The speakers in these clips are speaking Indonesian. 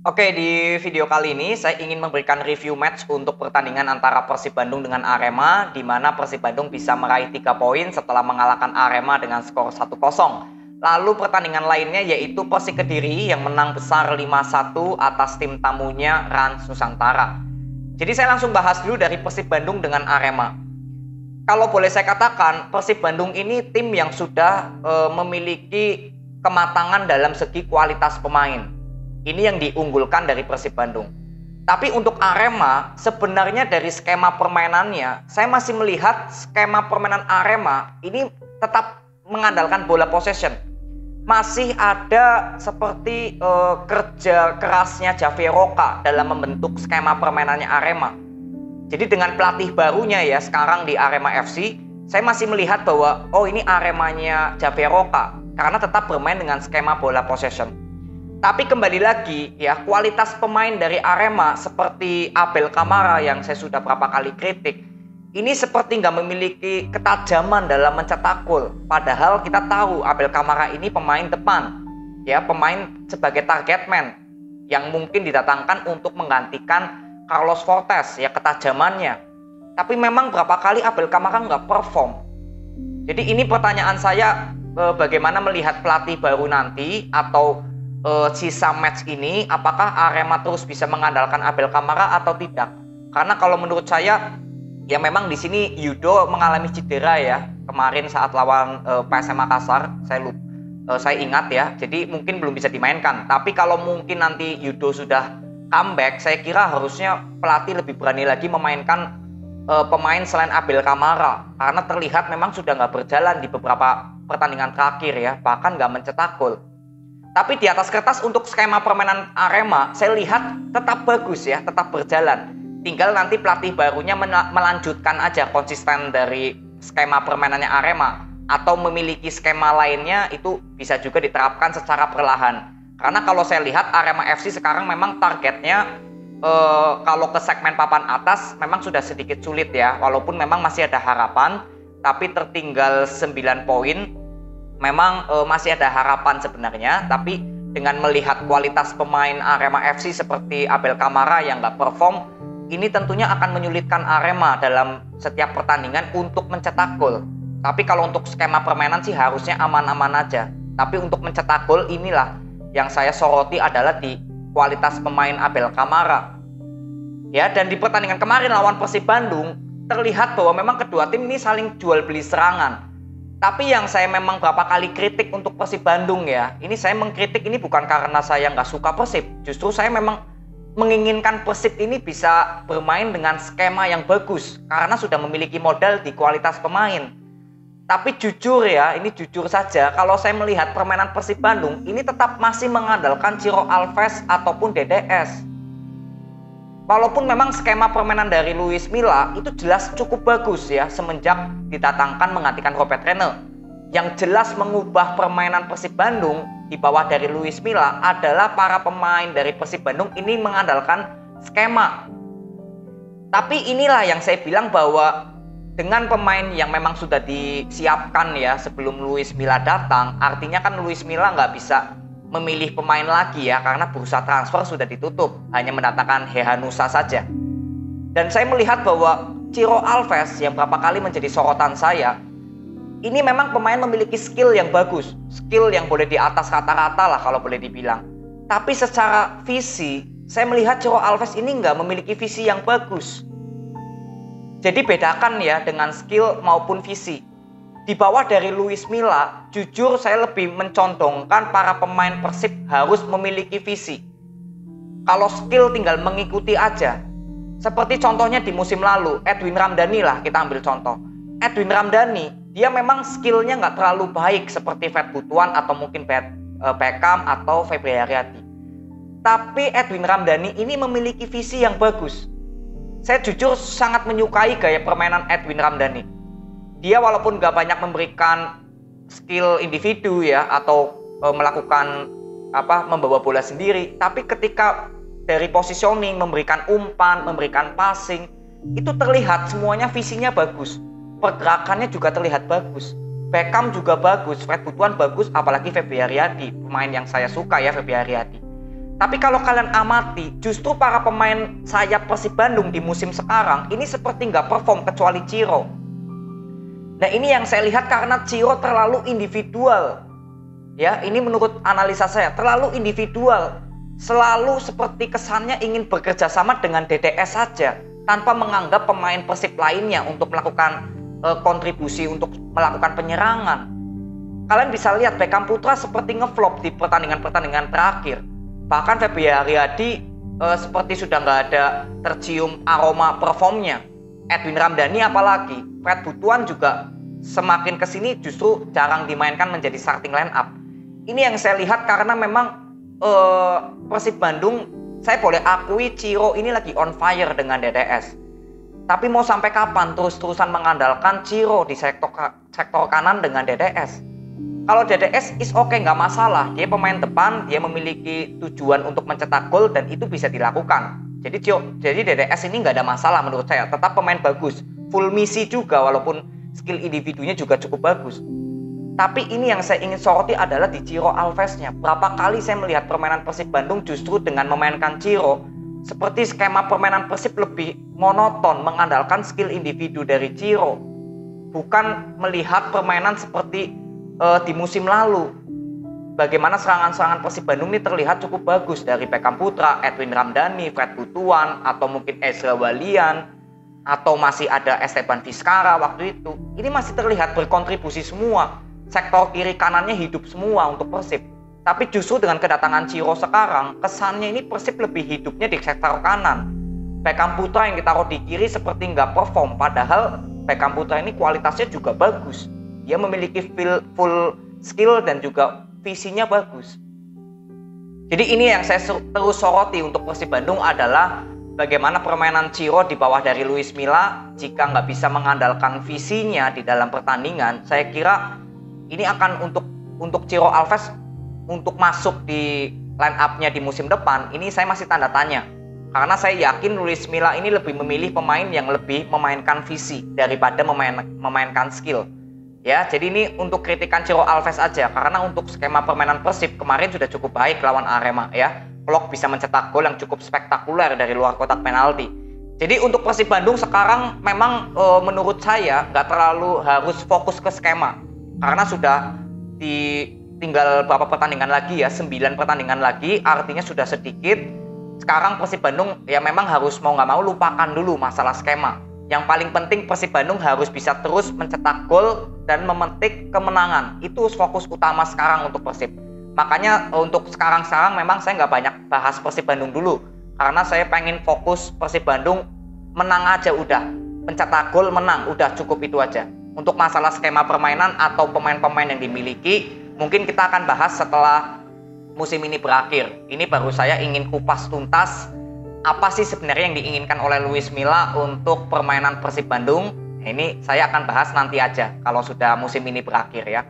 Oke, di video kali ini saya ingin memberikan review match untuk pertandingan antara Persib Bandung dengan Arema, di mana Persib Bandung bisa meraih 3 poin setelah mengalahkan Arema dengan skor 1-0. Lalu pertandingan lainnya yaitu Persik Kediri yang menang besar 5-1 atas tim tamunya Rans Nusantara. Jadi saya langsung bahas dulu dari Persib Bandung dengan Arema. Kalau boleh saya katakan, Persib Bandung ini tim yang sudah memiliki kematangan dalam segi kualitas pemain. Ini yang diunggulkan dari Persib Bandung. Tapi untuk Arema, sebenarnya dari skema permainannya, saya masih melihat skema permainan Arema ini tetap mengandalkan bola possession. Masih ada seperti kerja kerasnya Javeroka dalam membentuk skema permainannya Arema. Jadi dengan pelatih barunya ya sekarang di Arema FC, saya masih melihat bahwa ini Aremanya Javeroka karena tetap bermain dengan skema bola possession. Tapi kembali lagi ya, kualitas pemain dari Arema seperti Abel Kamara yang saya sudah berapa kali kritik, ini seperti nggak memiliki ketajaman dalam mencetak gol. Padahal kita tahu Abel Kamara ini pemain depan, ya pemain sebagai target man yang mungkin didatangkan untuk menggantikan Carlos Fortes ya ketajamannya. Tapi memang berapa kali Abel Kamara nggak perform. Jadi ini pertanyaan saya, bagaimana melihat pelatih baru nanti atau sisa match ini, apakah Arema terus bisa mengandalkan Abel Kamara atau tidak? Karena kalau menurut saya, ya memang di sini Yudo mengalami cedera ya kemarin saat lawan PSM Makassar. Saya ingat ya, jadi mungkin belum bisa dimainkan. Tapi kalau mungkin nanti Yudo sudah comeback, saya kira harusnya pelatih lebih berani lagi memainkan pemain selain Abel Kamara, karena terlihat memang sudah nggak berjalan di beberapa pertandingan terakhir ya, bahkan nggak mencetak gol. Tapi di atas kertas untuk skema permainan Arema, saya lihat tetap bagus ya, tetap berjalan. Tinggal nanti pelatih barunya melanjutkan aja konsisten dari skema permainannya Arema, atau memiliki skema lainnya itu bisa juga diterapkan secara perlahan. Karena kalau saya lihat Arema FC sekarang memang targetnya kalau ke segmen papan atas memang sudah sedikit sulit ya, walaupun memang masih ada harapan, tapi tertinggal 9 poin. Memang masih ada harapan sebenarnya, tapi dengan melihat kualitas pemain Arema FC seperti Abel Kamara yang nggak perform, ini tentunya akan menyulitkan Arema dalam setiap pertandingan untuk mencetak gol. Tapi kalau untuk skema permainan sih harusnya aman-aman aja. Tapi untuk mencetak gol inilah yang saya soroti adalah di kualitas pemain Abel Kamara. Ya, dan di pertandingan kemarin lawan Persib Bandung terlihat bahwa memang kedua tim ini saling jual beli serangan. Tapi yang saya memang beberapa kali kritik untuk Persib Bandung ya, ini saya mengkritik ini bukan karena saya nggak suka Persib. Justru saya memang menginginkan Persib ini bisa bermain dengan skema yang bagus, karena sudah memiliki modal di kualitas pemain. Tapi jujur ya, ini jujur saja, kalau saya melihat permainan Persib Bandung, ini tetap masih mengandalkan Ciro Alves ataupun DDS. Walaupun memang skema permainan dari Luis Milla itu jelas cukup bagus ya semenjak didatangkan menggantikan Robert Rene. Yang jelas mengubah permainan Persib Bandung di bawah dari Luis Milla adalah para pemain dari Persib Bandung ini mengandalkan skema. Tapi inilah yang saya bilang bahwa dengan pemain yang memang sudah disiapkan ya sebelum Luis Milla datang, artinya kan Luis Milla nggak bisa memilih pemain lagi ya, karena bursa transfer sudah ditutup, hanya mendatangkan Hehanusa saja. Dan saya melihat bahwa Ciro Alves yang berapa kali menjadi sorotan saya, ini memang pemain memiliki skill yang bagus, skill yang boleh di atas rata-rata lah kalau boleh dibilang. Tapi secara visi, saya melihat Ciro Alves ini nggak memiliki visi yang bagus. Jadi bedakan ya dengan skill maupun visi. Di bawah dari Luis Milla, jujur saya lebih mencondongkan para pemain Persib harus memiliki visi. Kalau skill tinggal mengikuti aja. Seperti contohnya di musim lalu, Edwin Ramdhani lah kita ambil contoh. Edwin Ramdhani, dia memang skillnya nggak terlalu baik seperti Fred Butuan atau mungkin Beckham atau Febri Haryadi. Tapi Edwin Ramdhani ini memiliki visi yang bagus. Saya jujur sangat menyukai gaya permainan Edwin Ramdhani. Dia walaupun gak banyak memberikan skill individu ya atau melakukan membawa bola sendiri, tapi ketika dari positioning, memberikan umpan, memberikan passing, itu terlihat semuanya visinya bagus. Pergerakannya juga terlihat bagus. Beckham juga bagus, Fred Butuan bagus, apalagi Febri Haryadi, pemain yang saya suka ya Febri Haryadi. Tapi kalau kalian amati, justru para pemain sayap Persib Bandung di musim sekarang ini seperti nggak perform kecuali Ciro. Nah ini yang saya lihat karena Ciro terlalu individual. Ya, ini menurut analisa saya terlalu individual. Selalu seperti kesannya ingin bekerja sama dengan DDS saja, tanpa menganggap pemain Persib lainnya untuk melakukan kontribusi untuk melakukan penyerangan. Kalian bisa lihat Beckham Putra seperti ngeflop di pertandingan-pertandingan terakhir. Bahkan Feby Haryadi seperti sudah nggak ada tercium aroma performnya. Edwin Ramdhani apalagi, Fred Butuan juga semakin kesini justru jarang dimainkan menjadi starting line up. Ini yang saya lihat karena memang Persib Bandung, saya boleh akui Ciro ini lagi on fire dengan DDS. Tapi mau sampai kapan terus-terusan mengandalkan Ciro di sektor kanan dengan DDS? Kalau DDS is oke, nggak masalah. Dia pemain depan, dia memiliki tujuan untuk mencetak gol dan itu bisa dilakukan. Jadi DDS ini nggak ada masalah menurut saya. Tetap pemain bagus, full misi juga walaupun skill individunya juga cukup bagus. Tapi ini yang saya ingin soroti adalah di Ciro Alves-nya. Berapa kali saya melihat permainan Persib Bandung justru dengan memainkan Ciro, seperti skema permainan Persib lebih monoton, mengandalkan skill individu dari Ciro. Bukan melihat permainan seperti di musim lalu. Bagaimana serangan-serangan Persib Bandung ini terlihat cukup bagus dari Beckham Putra, Edwin Ramdhani, Fred Butuan, atau mungkin Ezra Walian, atau masih ada Esteban Vizcarra waktu itu. Ini masih terlihat berkontribusi semua. Sektor kiri kanannya hidup semua untuk Persib. Tapi justru dengan kedatangan Ciro sekarang, kesannya ini Persib lebih hidupnya di sektor kanan. Beckham Putra yang ditaruh di kiri seperti nggak perform, padahal Beckham Putra ini kualitasnya juga bagus. Dia memiliki full skill dan juga visinya bagus. Jadi ini yang saya terus soroti untuk Persib Bandung adalah bagaimana permainan Ciro di bawah dari Luis Milla. Jika nggak bisa mengandalkan visinya di dalam pertandingan, saya kira ini akan untuk Ciro Alves untuk masuk di line up-nya di musim depan, ini saya masih tanda tanya. Karena saya yakin Luis Milla ini lebih memilih pemain yang lebih memainkan visi daripada memainkan skill. Ya, jadi ini untuk kritikan Ciro Alves aja, karena untuk skema permainan Persib kemarin sudah cukup baik lawan Arema ya. Klok bisa mencetak gol yang cukup spektakuler dari luar kotak penalti. Jadi untuk Persib Bandung sekarang memang menurut saya nggak terlalu harus fokus ke skema, karena sudah tinggal berapa pertandingan lagi ya, 9 pertandingan lagi, artinya sudah sedikit. Sekarang Persib Bandung ya memang harus mau nggak mau lupakan dulu masalah skema. Yang paling penting Persib Bandung harus bisa terus mencetak gol dan memetik kemenangan. Itu fokus utama sekarang untuk Persib. Makanya untuk sekarang memang saya nggak banyak bahas Persib Bandung dulu. Karena saya pengen fokus Persib Bandung menang aja udah. Mencetak gol menang, udah cukup itu aja. Untuk masalah skema permainan atau pemain-pemain yang dimiliki, mungkin kita akan bahas setelah musim ini berakhir. Ini baru saya ingin kupas tuntas apa sih sebenarnya yang diinginkan oleh Luis Milla untuk permainan Persib Bandung. Ini saya akan bahas nanti aja kalau sudah musim ini berakhir ya.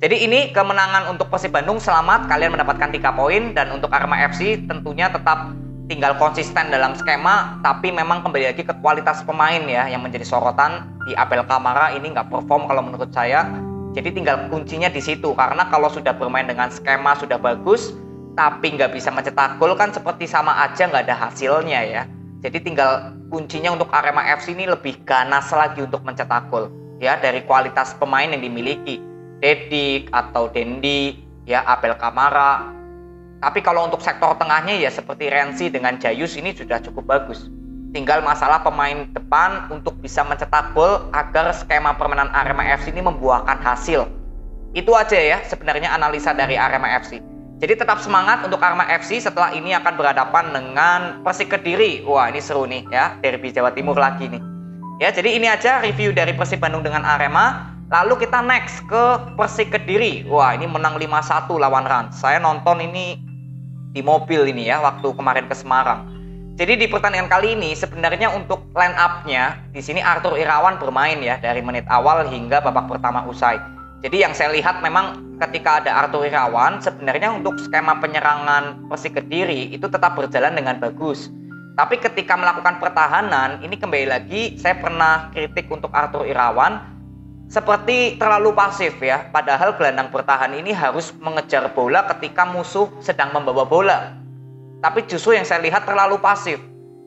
Jadi ini kemenangan untuk Persib Bandung, selamat kalian mendapatkan 3 poin. Dan untuk Arema FC tentunya tetap tinggal konsisten dalam skema, tapi memang kembali lagi ke kualitas pemain ya yang menjadi sorotan. Di Abel Kamara ini nggak perform kalau menurut saya. Jadi tinggal kuncinya di situ, karena kalau sudah bermain dengan skema sudah bagus tapi nggak bisa mencetak gol kan seperti sama aja nggak ada hasilnya ya. Jadi tinggal kuncinya untuk Arema FC ini lebih ganas lagi untuk mencetak gol ya, dari kualitas pemain yang dimiliki, Dedik atau Dendi ya, Abel Kamara. Tapi kalau untuk sektor tengahnya ya seperti Renzi dengan Jayus ini sudah cukup bagus. Tinggal masalah pemain depan untuk bisa mencetak gol agar skema permainan Arema FC ini membuahkan hasil. Itu aja ya sebenarnya analisa dari Arema FC. Jadi tetap semangat untuk Arema FC, setelah ini akan berhadapan dengan Persik Kediri. Wah ini seru nih ya, derby Jawa Timur lagi nih. Ya jadi ini aja review dari Persib Bandung dengan Arema. Lalu kita next ke Persik Kediri. Wah ini menang 5-1 lawan Rans. Saya nonton ini di mobil ini ya waktu kemarin ke Semarang. Jadi di pertandingan kali ini sebenarnya untuk line up-nya di sini Arthur Irawan bermain ya dari menit awal hingga babak pertama usai. Jadi yang saya lihat memang ketika ada Arthur Irawan sebenarnya untuk skema penyerangan Persik Kediri itu tetap berjalan dengan bagus. Tapi ketika melakukan pertahanan ini kembali lagi saya pernah kritik untuk Arthur Irawan seperti terlalu pasif ya. Padahal gelandang bertahan ini harus mengejar bola ketika musuh sedang membawa bola. tapi justru yang saya lihat terlalu pasif.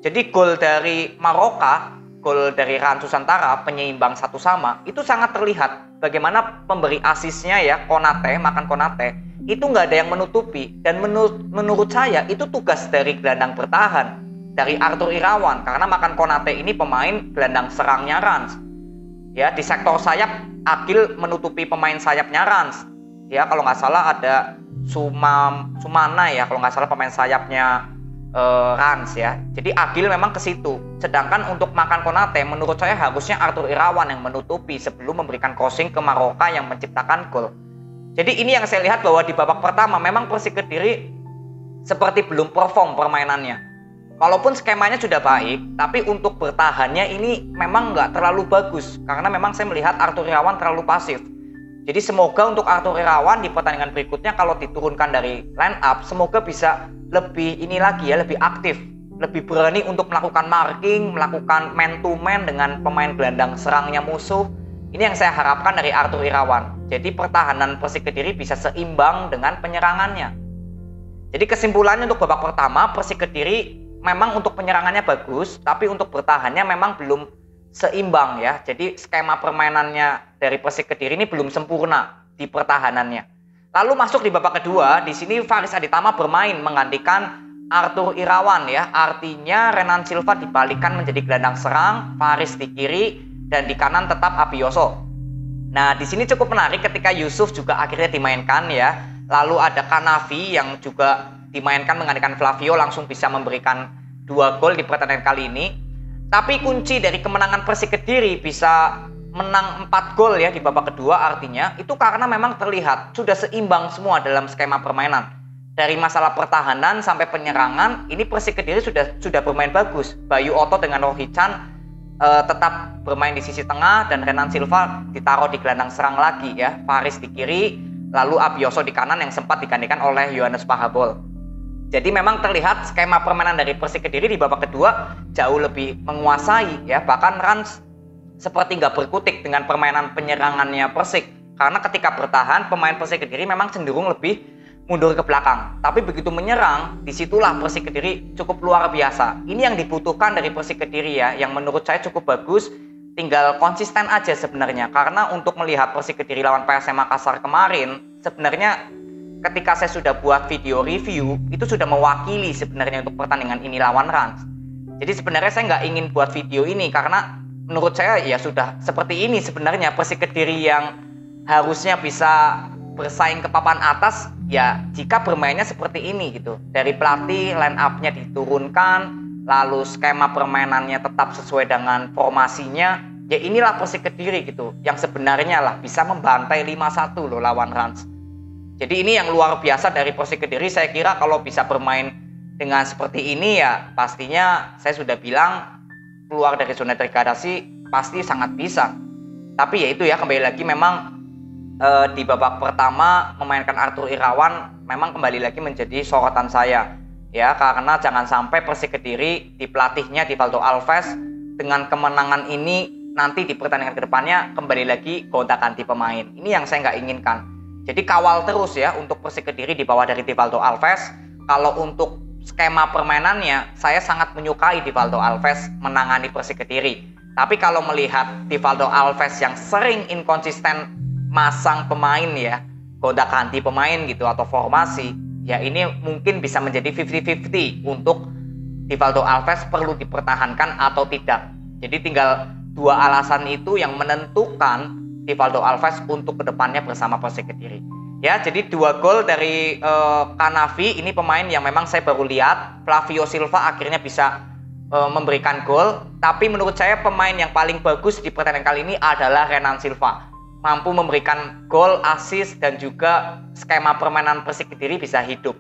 Jadi gol dari Maroka, gol dari Rans Nusantara penyeimbang 1-1 itu sangat terlihat bagaimana pemberi asisnya ya Konate, Makan Konate itu nggak ada yang menutupi, dan menurut saya itu tugas dari gelandang bertahan dari Arthur Irawan, karena Makan Konate ini pemain gelandang serangnya Rans. Ya, di sektor sayap Agil menutupi pemain sayapnya Rans. Ya, kalau nggak salah ada Sumana ya, kalau nggak salah pemain sayapnya Rans ya. Jadi Agil memang ke situ. Sedangkan untuk Makan Konate menurut saya harusnya Arthur Irawan yang menutupi sebelum memberikan crossing ke Maroka yang menciptakan gol. Jadi ini yang saya lihat bahwa di babak pertama memang Persik Kediri seperti belum perform permainannya. Walaupun skemanya sudah baik, tapi untuk bertahannya ini memang nggak terlalu bagus. Karena memang saya melihat Arthur Irawan terlalu pasif. Jadi semoga untuk Arthur Irawan di pertandingan berikutnya kalau diturunkan dari line up, semoga bisa lebih ini lagi ya, lebih aktif, lebih berani untuk melakukan marking, melakukan man to man dengan pemain gelandang serangnya musuh. Ini yang saya harapkan dari Arthur Irawan. Jadi pertahanan Persik Kediri bisa seimbang dengan penyerangannya. Jadi kesimpulannya untuk babak pertama, Persik Kediri memang untuk penyerangannya bagus, tapi untuk bertahannya memang belum seimbang ya. Jadi skema permainannya dari Persik Kediri ini belum sempurna di pertahanannya. Lalu masuk di babak kedua, di sini Faris Aditama bermain menggantikan Arthur Irawan ya. Artinya Renan Silva dibalikan menjadi gelandang serang, Faris di kiri dan di kanan tetap Abioso. Nah, di sini cukup menarik ketika Yusuf juga akhirnya dimainkan ya. Lalu ada Kanavi yang juga dimainkan menggantikan Flavio, langsung bisa memberikan 2 gol di pertandingan kali ini. Tapi kunci dari kemenangan Persik Kediri bisa menang 4 gol ya di babak kedua, artinya itu karena memang terlihat sudah seimbang semua dalam skema permainan. Dari masalah pertahanan sampai penyerangan, ini Persik Kediri sudah bermain bagus. Bayu Otto dengan Rohichan tetap bermain di sisi tengah dan Renan Silva ditaruh di gelandang serang lagi ya. Faris di kiri, lalu Abioso di kanan yang sempat digantikan oleh Yohanes Pahabol. Jadi memang terlihat skema permainan dari Persik Kediri di babak kedua jauh lebih menguasai ya. Bahkan Rans seperti nggak berkutik dengan permainan penyerangannya Persik. Karena ketika bertahan, pemain Persik Kediri memang cenderung lebih mundur ke belakang. Tapi begitu menyerang, disitulah Persik Kediri cukup luar biasa. Ini yang dibutuhkan dari Persik Kediri ya, yang menurut saya cukup bagus. Tinggal konsisten aja sebenarnya. Karena untuk melihat Persik Kediri lawan PSM Makassar kemarin, sebenarnya ketika saya sudah buat video review, itu sudah mewakili sebenarnya untuk pertandingan ini lawan Rans. Jadi sebenarnya saya nggak ingin buat video ini karena menurut saya ya sudah seperti ini sebenarnya Persik Kediri yang harusnya bisa bersaing ke papan atas ya jika bermainnya seperti ini gitu. Dari pelatih line up-nya diturunkan, lalu skema permainannya tetap sesuai dengan formasinya, ya inilah Persik Kediri gitu. Yang sebenarnya lah bisa membantai 5-1 loh lawan Rans. Jadi ini yang luar biasa dari Persik Kediri. Saya kira kalau bisa bermain dengan seperti ini ya pastinya saya sudah bilang keluar dari zona degradasi pasti sangat bisa. Tapi ya itu ya, kembali lagi memang di babak pertama memainkan Arthur Irawan memang kembali lagi menjadi sorotan saya ya, karena jangan sampai Persik Kediri di pelatihnya Divaldo Alves dengan kemenangan ini nanti di pertandingan kedepannya kembali lagi gonta-ganti pemain. Ini yang saya nggak inginkan. Jadi kawal terus ya untuk Persik Kediri di bawah dari Divaldo Alves. Kalau untuk skema permainannya saya sangat menyukai Divaldo Alves menangani Persik Kediri. Tapi kalau melihat Divaldo Alves yang sering inkonsisten masang pemain ya, gonta-ganti pemain gitu atau formasi, ya ini mungkin bisa menjadi 50-50 untuk Divaldo Alves perlu dipertahankan atau tidak. Jadi tinggal 2 alasan itu yang menentukan Divaldo Alves untuk kedepannya bersama Persik Kediri. Ya, jadi 2 gol dari Kanavi, ini pemain yang memang saya baru lihat. Flavio Silva akhirnya bisa memberikan gol, tapi menurut saya pemain yang paling bagus di pertandingan kali ini adalah Renan Silva. Mampu memberikan gol, assist dan juga skema permainan Persik Kediri bisa hidup.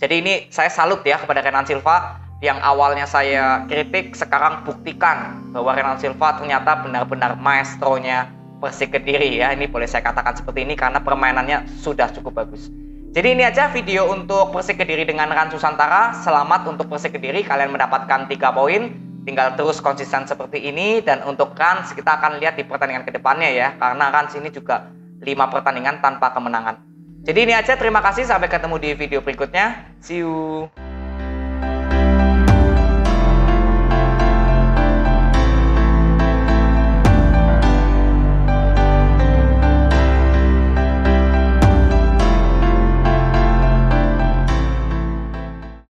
Jadi ini saya salut ya kepada Renan Silva yang awalnya saya kritik, sekarang buktikan bahwa Renan Silva ternyata benar-benar maestronya Persik Kediri ya. Ini boleh saya katakan seperti ini karena permainannya sudah cukup bagus. Jadi ini aja video untuk Persik Kediri dengan Rans Nusantara. Selamat untuk Persik Kediri, kalian mendapatkan 3 poin. Tinggal terus konsisten seperti ini. Dan untuk Rans kita akan lihat di pertandingan kedepannya ya, karena Rans ini juga 5 pertandingan tanpa kemenangan. Jadi ini aja, terima kasih, sampai ketemu di video berikutnya. See you.